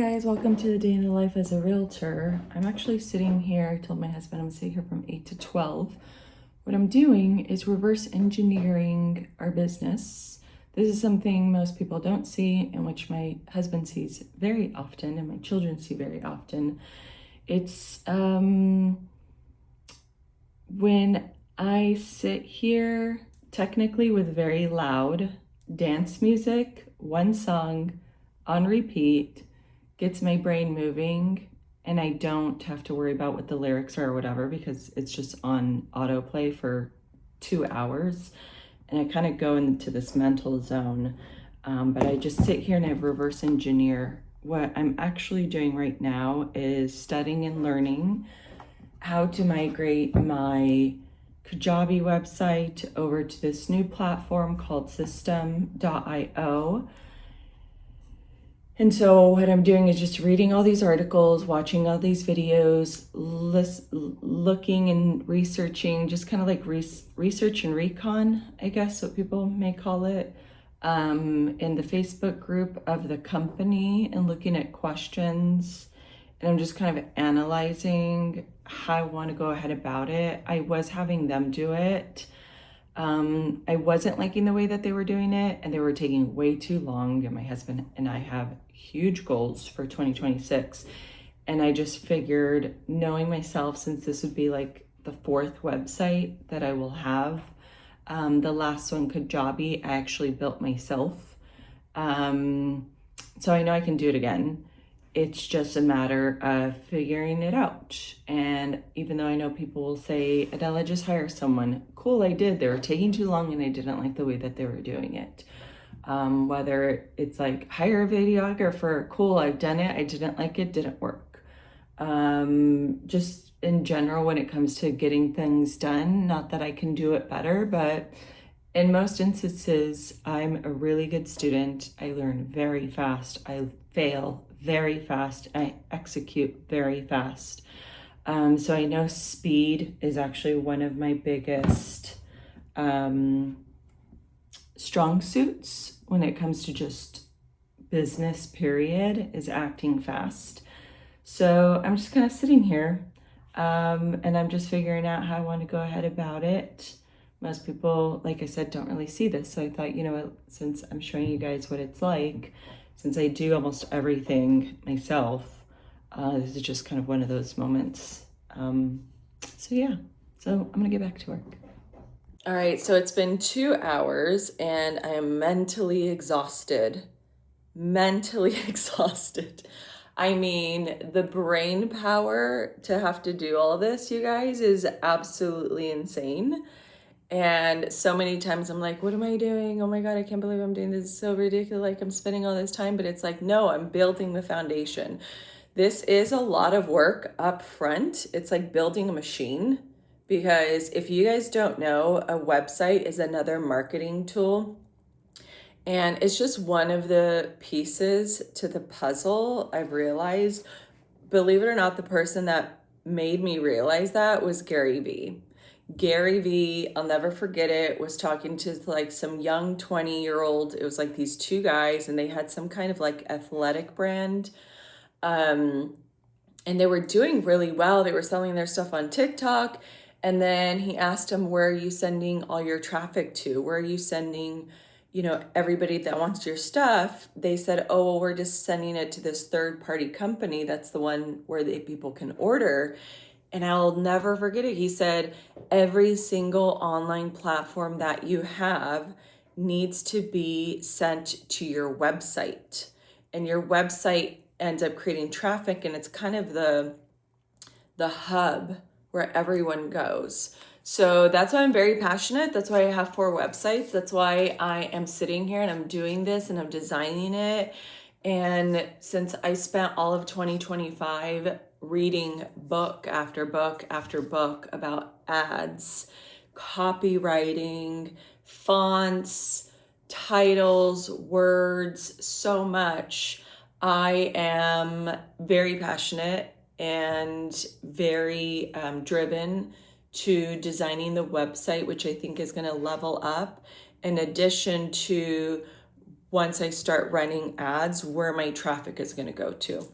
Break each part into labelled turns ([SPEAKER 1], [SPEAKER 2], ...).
[SPEAKER 1] guys, welcome to the day in the life as a realtor. I'm actually sitting here. I told my husband I'm sitting here from 8 to 12. What I'm doing is reverse engineering our business. This is something most people don't see, and which my husband sees very often and my children see very often. It's when I sit here technically with very loud dance music, one song on repeat, gets my brain moving, and I don't have to worry about what the lyrics are or whatever because it's just on autoplay for 2 hours, and I kind of go into this mental zone. But I just sit here and I reverse engineer. What I'm actually doing right now is studying and learning how to migrate my Kajabi website over to this new platform called system.io. And so what I'm doing is just reading all these articles, watching all these videos, looking and researching, just kind of like research and recon, I guess what people may call it, in the Facebook group of the company, and looking at questions. And I'm just kind of analyzing how I want to go ahead about it. I was having them do it. I wasn't liking the way that they were doing it, and they were taking way too long. And my husband and I have huge goals for 2026. And I just figured, knowing myself, since this would be like the 4th website that I will have, the last one, Kajabi, I actually built myself. So I know I can do it again. It's just a matter of figuring it out. And even though I know people will say, Adela, just hire someone. Cool, I did. They were taking too long and I didn't like the way that they were doing it. Whether it's like hire a videographer, cool, I've done it. I didn't like it, didn't work. Just in general, when it comes to getting things done, not that I can do it better, but in most instances, I'm a really good student. I learn very fast. I fail very fast. I execute very fast. So I know speed is actually one of my biggest strong suits when it comes to just business, period, is acting fast. So I'm just kind of sitting here and I'm just figuring out how I want to go ahead about it. Most people, like I said, don't really see this. So I thought, you know what, since I'm showing you guys what it's like, since I do almost everything myself, this is just kind of one of those moments. So yeah, so I'm gonna get back to work. All right, so it's been 2 hours and I am mentally exhausted. Mentally exhausted. I mean, the brain power to have to do all this, you guys, is absolutely insane. And so many times I'm like, what am I doing? Oh my God, I can't believe I'm doing this. It's so ridiculous. Like, I'm spending all this time, but it's like, no, I'm building the foundation. This is a lot of work up front. It's like building a machine, because if you guys don't know, a website is another marketing tool. And it's just one of the pieces to the puzzle. I've realized, believe it or not, the person that made me realize that was Gary Vee. Gary Vee, I'll never forget it, was talking to like some young 20-year-old. It was like these 2 guys, and they had some kind of like athletic brand. And they were doing really well. They were selling their stuff on TikTok. And then he asked them, where are you sending all your traffic to? Where are you sending, everybody that wants your stuff? They said, oh, well, we're just sending it to this third-party company. That's the one where people can order. And I'll never forget it. He said, every single online platform that you have needs to be sent to your website. And your website ends up creating traffic, and it's kind of the hub where everyone goes. So that's why I'm very passionate. That's why I have 4 websites. That's why I am sitting here and I'm doing this and I'm designing it. And since I spent all of 2025 reading book after book after book about ads, copywriting, fonts, titles, words, so much, I am very passionate and very driven to designing the website, which I think is going to level up, in addition to once I start running ads, where my traffic is going to go to.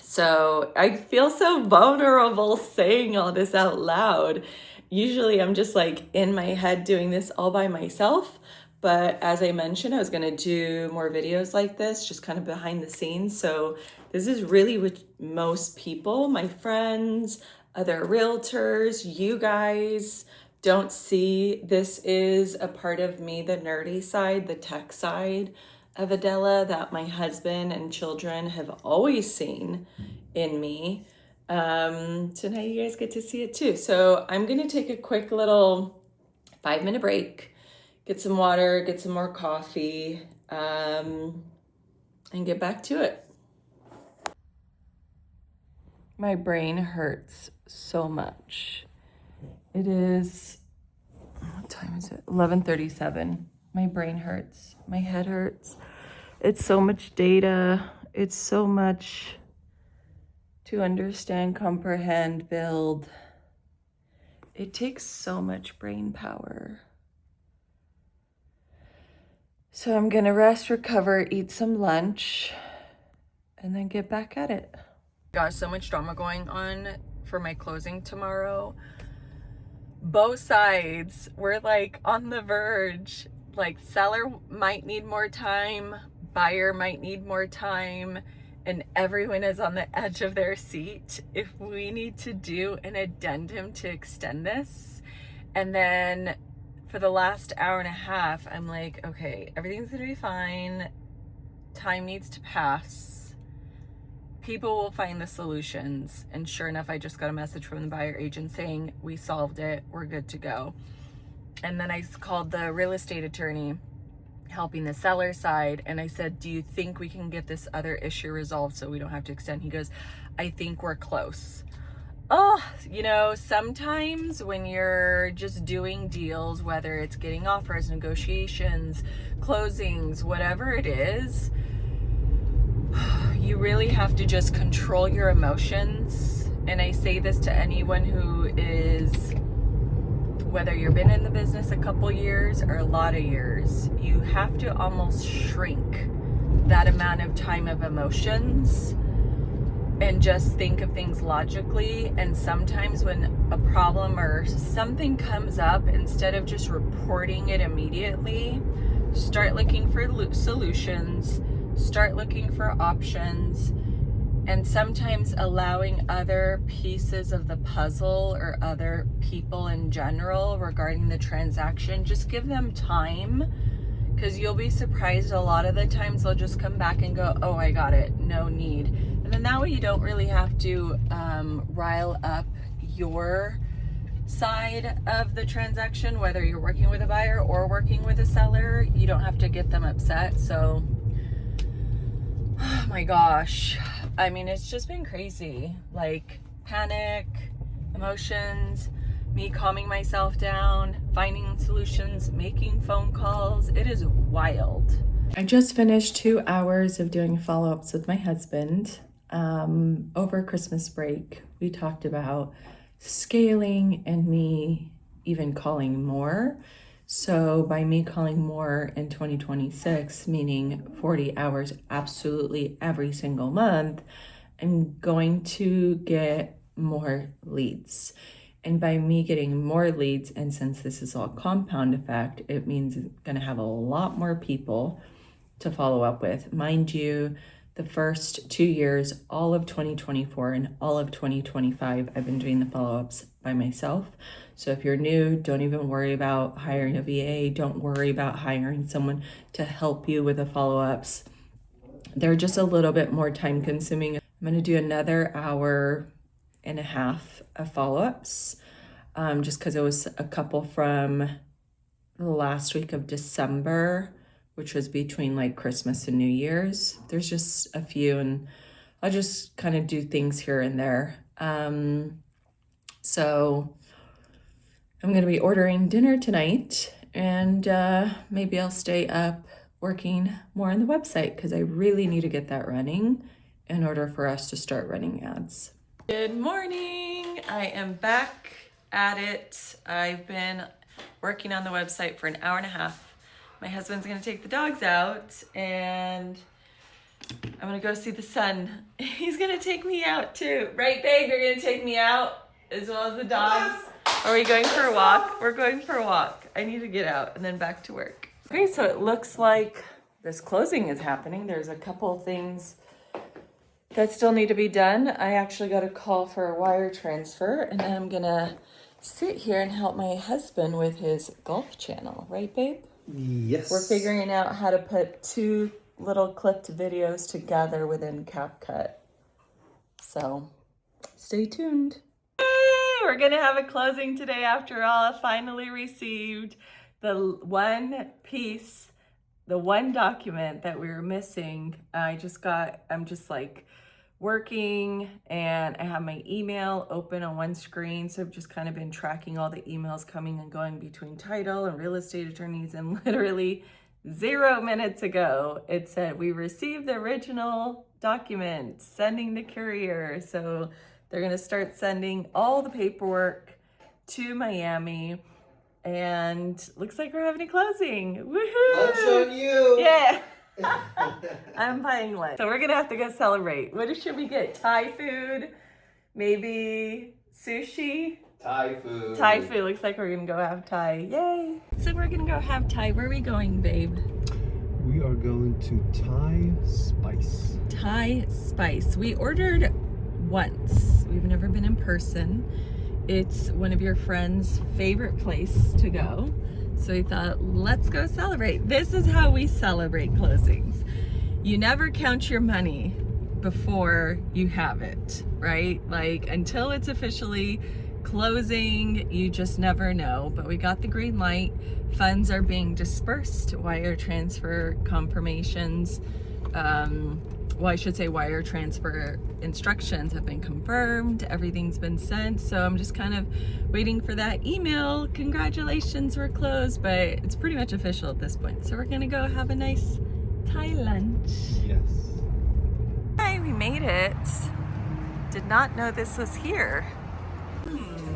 [SPEAKER 1] So I feel so vulnerable saying all this out loud. Usually I'm just like in my head doing this all by myself. But as I mentioned, I was going to do more videos like this, just kind of behind the scenes. So this is really with most people, my friends, other realtors, you guys don't see. This is a part of me, the nerdy side, the tech side of Adela, that my husband and children have always seen in me. So now you guys get to see it too. So I'm gonna take a quick little 5-minute break, get some water, get some more coffee, and get back to it. My brain hurts so much. It is, what time is it? 11:37. My brain hurts. My head hurts. It's so much data. It's so much to understand, comprehend, build. It takes so much brain power. So I'm gonna rest, recover, eat some lunch, and then get back at it. Got so much drama going on for my closing tomorrow. Both sides were like on the verge. Like seller might need more time, buyer might need more time, and everyone is on the edge of their seat if we need to do an addendum to extend this. And then for the last hour and a half, I'm like, okay, everything's gonna be fine. Time needs to pass. People will find the solutions. And sure enough, I just got a message from the buyer agent saying, we solved it, we're good to go. And then I called the real estate attorney helping the seller side, and I said, do you think we can get this other issue resolved so we don't have to extend? He goes, I think we're close. Oh, you know, sometimes when you're just doing deals, whether it's getting offers, negotiations, closings, whatever it is, you really have to just control your emotions. And I say this to anyone who is, whether you've been in the business a couple years or a lot of years, you have to almost shrink that amount of time of emotions and just think of things logically. And sometimes when a problem or something comes up, instead of just reporting it immediately, start looking for solutions, start looking for options, and sometimes allowing other pieces of the puzzle or other people in general regarding the transaction, just give them time, because you'll be surprised a lot of the times they'll just come back and go, oh, I got it, no need. And then that way you don't really have to rile up your side of the transaction, whether you're working with a buyer or working with a seller. You don't have to get them upset. So, oh my gosh, I mean, it's just been crazy. Like panic, emotions, me calming myself down, finding solutions, making phone calls. It is wild. I just finished 2 hours of doing follow-ups with my husband. Over Christmas break, we talked about scaling and me even calling more. So by me calling more in 2026, meaning 40 hours absolutely every single month, I'm going to get more leads. And by me getting more leads, and since this is all compound effect, it means I'm going to have a lot more people to follow up with. Mind you, the first 2 years, all of 2024 and all of 2025, I've been doing the follow-ups by myself. So if you're new, don't even worry about hiring a VA. Don't worry about hiring someone to help you with the follow-ups. They're just a little bit more time consuming. I'm going to do another hour and a half of follow-ups, just because it was a couple from the last week of December, which was between like Christmas and New Year's. There's just a few, and I'll just kind of do things here and there. So I'm going to be ordering dinner tonight, and maybe I'll stay up working more on the website, because I really need to get that running in order for us to start running ads. Good morning. I am back at it. I've been working on the website for an hour and a half. My husband's gonna take the dogs out and I'm gonna go see the sun. He's gonna take me out too. Right, babe? You're gonna take me out as well as the dogs? Are we going for a walk? We're going for a walk. I need to get out and then back to work. Okay, so it looks like this closing is happening. There's a couple things that still need to be done. I actually got a call for a wire transfer, and then I'm gonna sit here and help my husband with his golf channel. Right, babe?
[SPEAKER 2] Yes.
[SPEAKER 1] We're figuring out how to put two little clipped videos together within CapCut. So stay tuned. Yay! We're gonna have a closing today after all. I finally received the one piece, the one document that we were missing. I'm just like working and I have my email open on one screen. So I've just kind of been tracking all the emails coming and going between title and real estate attorneys, and literally 0 minutes ago, it said we received the original document, sending the courier. So they're gonna start sending all the paperwork to Miami, and looks like we're having a closing. Woohoo!
[SPEAKER 2] Lunch on you!
[SPEAKER 1] Yeah. I'm buying lunch. So we're gonna have to go celebrate. What should we get? Thai food? Maybe sushi?
[SPEAKER 2] Thai food.
[SPEAKER 1] Thai food. Looks like we're gonna go have Thai. Yay! So we're gonna go have Thai. Where are we going, babe?
[SPEAKER 2] We are going to Thai Spice.
[SPEAKER 1] Thai Spice. We ordered once. We've never been in person. It's one of your friend's favorite place to go. So we thought, let's go celebrate. This is how we celebrate closings. You never count your money before you have it, right? Like until it's officially closing, you just never know. But we got the green light. Funds are being dispersed. Wire transfer confirmations, well, I should say wire transfer instructions have been confirmed. Everything's been sent. So I'm just kind of waiting for that email. Congratulations, we're closed, but it's pretty much official at this point. So we're gonna go have a nice Thai lunch.
[SPEAKER 2] Yes.
[SPEAKER 1] Hi, we made it. Did not know this was here.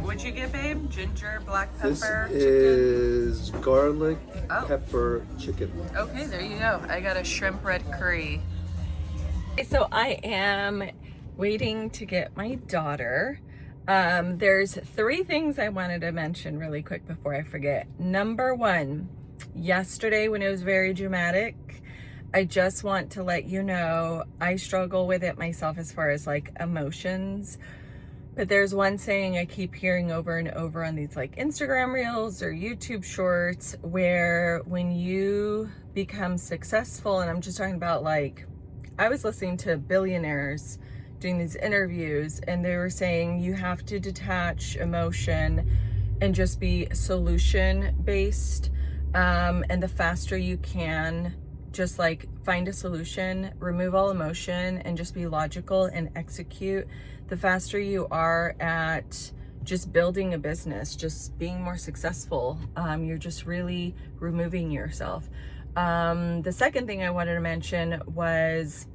[SPEAKER 1] What'd you get, babe? Ginger, black pepper,
[SPEAKER 2] This is garlic pepper chicken.
[SPEAKER 1] Okay, there you go. I got a shrimp red curry. So I am waiting to get my daughter. There's 3 things I wanted to mention really quick before I forget. Number 1, yesterday when it was very dramatic, I just want to let you know I struggle with it myself as far as like emotions. But there's one saying I keep hearing over and over on these like Instagram reels or YouTube shorts, where when you become successful, and I'm just talking about like, I was listening to billionaires doing these interviews, and they were saying you have to detach emotion and just be solution based. And the faster you can just like find a solution, remove all emotion, and just be logical and execute, the faster you are at just building a business, just being more successful. You're just really removing yourself. The second thing I wanted to mention was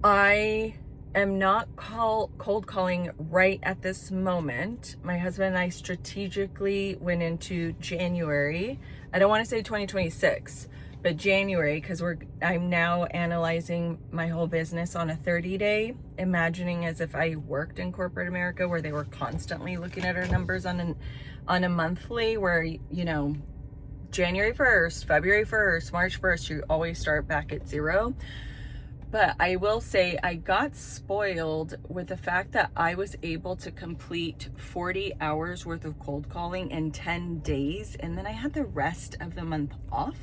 [SPEAKER 1] I am not cold calling right at this moment. My husband and I strategically went into January. I don't want to say 2026, but January, because I'm now analyzing my whole business on a 30-day, imagining as if I worked in corporate America, where they were constantly looking at our numbers on a monthly, where, you know, January 1st, February 1st, March 1st, you always start back at 0. But I will say I got spoiled with the fact that I was able to complete 40 hours worth of cold calling in 10 days. And then I had the rest of the month off.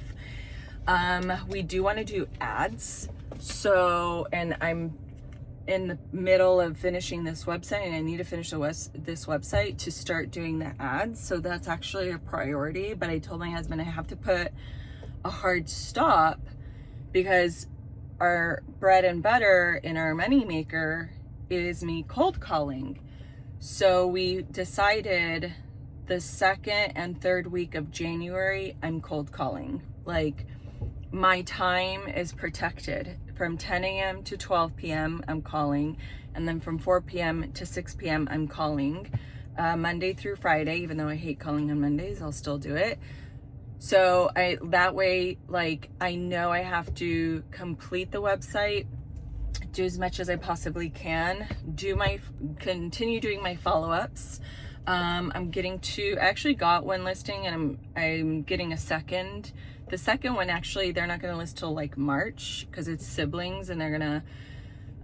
[SPEAKER 1] We do want to do ads. So, and I'm in the middle of finishing this website, and I need to finish this website to start doing the ads. So that's actually a priority. But I told my husband I have to put a hard stop, because our bread and butter and our money maker is me cold calling. So we decided the 2nd and 3rd week of January, I'm cold calling. Like, my time is protected. From 10 a.m. to 12 p.m. I'm calling, and then from 4 p.m. to 6 p.m. I'm calling, Monday through Friday. Even though I hate calling on Mondays, I'll still do it. So that way, like, I know I have to complete the website, do as much as I possibly can, continue doing my follow-ups. I'm getting I actually got one listing, and I'm getting a second. The second one, actually, they're not going to list till like March because it's siblings and they're going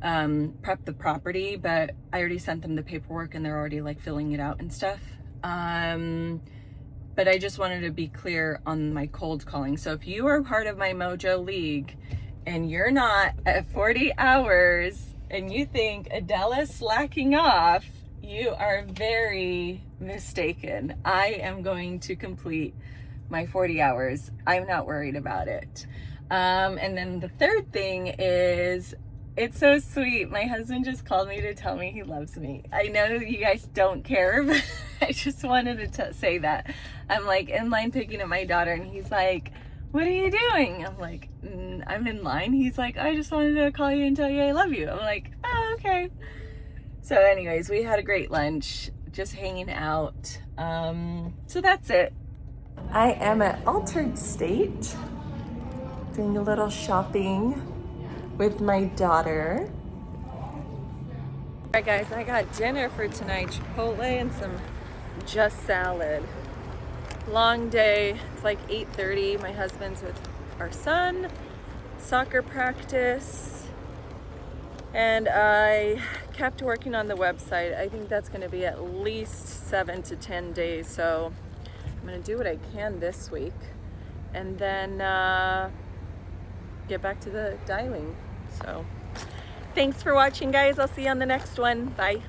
[SPEAKER 1] to prep the property, but I already sent them the paperwork and they're already like filling it out and stuff. But I just wanted to be clear on my cold calling. So if you are part of my MOJO League and you're not at 40 hours and you think Adelas slacking off, you are very mistaken. I am going to complete my 40 hours. I'm not worried about it. And then the third thing is, it's so sweet. My husband just called me to tell me he loves me. I know you guys don't care, but I just wanted to say that. I'm like in line picking up my daughter and he's like, what are you doing? I'm like, I'm in line. He's like, I just wanted to call you and tell you I love you. I'm like, oh, okay. So anyways, we had a great lunch, just hanging out. So that's it. I am at Altered State, doing a little shopping with my daughter. All right, guys, I got dinner for tonight, Chipotle and some just salad. Long day. It's like 8:30. My husband's with our son, soccer practice, and I kept working on the website. I think that's going to be at least 7 to 10 days, so I'm going to do what I can this week and then get back to the dialing. So thanks for watching, guys. I'll see you on the next one. Bye.